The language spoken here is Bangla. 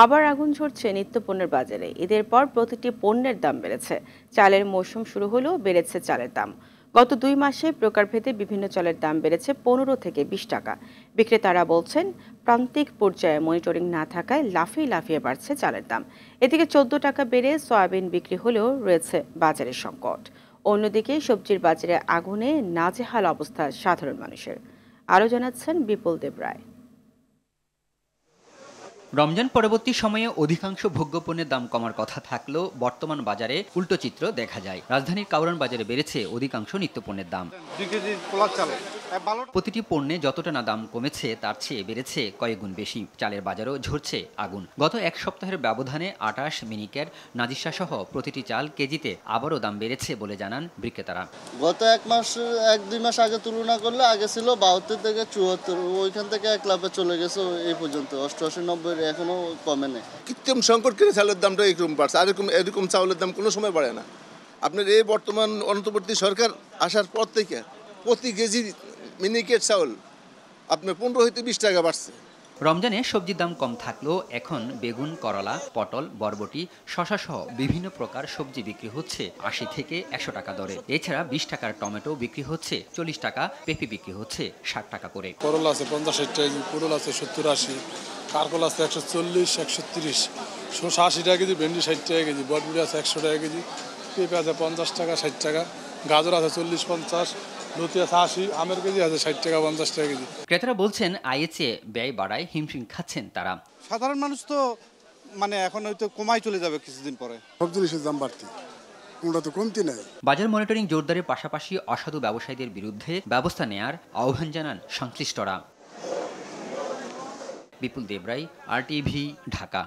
আবার আগুন ঝরছে নিত্যপণ্যের বাজারে। ঈদের পর প্রতিটি পণ্যের দাম বেড়েছে। চালের মৌসুম শুরু হলেও বেড়েছে চালের দাম। গত 2 মাসে প্রকারভেদে বিভিন্ন চালের দাম বেড়েছে 15 থেকে 20 টাকা। বিক্রেতারা বলছেন, প্রান্তিক পর্যায়ে মনিটরিং না থাকায় লাফিয়ে লাফিয়ে বাড়ছে চালের দাম। এদিকে 14 টাকা বেড়ে সয়াবিন বিক্রি হলেও রয়েছে বাজারের সংকট। অন্যদিকে সবজির বাজারে আগুনে নাজেহাল অবস্থা সাধারণ মানুষের। আরও জানাচ্ছেন বিপুল দেব রায়। রমজান পরবর্তী সময়ে অধিকাংশ ভোগ্যপণ্যের দাম কমার কথা থাকলেও বর্তমান বাজারে উল্টো চিত্র দেখা যায়। রাজধানীর কাউরান বাজারে বেড়েছে অধিকাংশ নিত্যপণ্যের দাম। প্রতিটি পণ্যে যতটা না দাম কমেছে তার চেয়ে বেড়েছে কয়েক গুণ বেশি। চালের বাজারও ঝরছে আগুন। গত এক সপ্তাহের ব্যবধানে 28 মিনিকেট, নাজিরশা সহ প্রতিটি চাল কেজিতে আবারও দাম বেড়েছে বলে জানান বিক্রেতারা। গত 1-2 মাস আগে তুলনা করলে আগে ছিল 72 থেকে 74, ওইখান থেকে 1 লাফে চলে গেছে এই পর্যন্ত 88-90, এখনো কমে নেই। কৃত্রিম সংকট করে চালের দামটা এরকম বাড়ছে, আর এরকম চাউলের দাম কোনো সময় বাড়ে না। আপনার এই বর্তমান অন্তর্বর্তী সরকার আসার পর থেকে প্রতি কেজি মিনিকেট চাউল আপনার 15 থেকে 20 টাকা বাড়ছে। রমজানে সবজির দাম কম থাকলেও এখন বেগুন, করলা, পটল, বরবটি, শসা সহ বিভিন্ন প্রকার সবজি বিক্রি হচ্ছে 80 থেকে 100 টাকা দরে। এছাড়া 20 টাকার টমেটো বিক্রি হচ্ছে 40 টাকা, পেঁপে বিক্রি হচ্ছে 60 টাকা করে। করলা আছে 50-60 টাকা কেজি, পটল আছে 70-80, কারকল আছে 140-130, শসা 80 টাকা কেজি, ভেন্ডি 60 টাকা কেজি, বরবটি আছে 100 টাকা কেজি, পেঁপে আছে 50 টাকা 60 টাকা, গাজর আছে 40-50, লতি আছে 80, আমের কেজি আছে 60 টাকা 50 টাকা কেজি। ক্রেতারা বলছেন, আয়ের চেয়ে ব্যয় বাড়ায় হিমশিম খাচ্ছেন তারা। সাধারণ মানুষ তো এখন হয়তো কমাই চলে যাবে কিছুদিন পরে। সব জিনিসের দাম বাড়তি, কোনটা তো কমতি নাই। বাজার মনিটরিং জোরদারের পাশাপাশি অসাধু ব্যবসায়ীদের বিরুদ্ধে ব্যবস্থা নেয়ার আহ্বান জানান সংশ্লিষ্টরা। বিপুল দেব রায়, RTV, ঢাকা।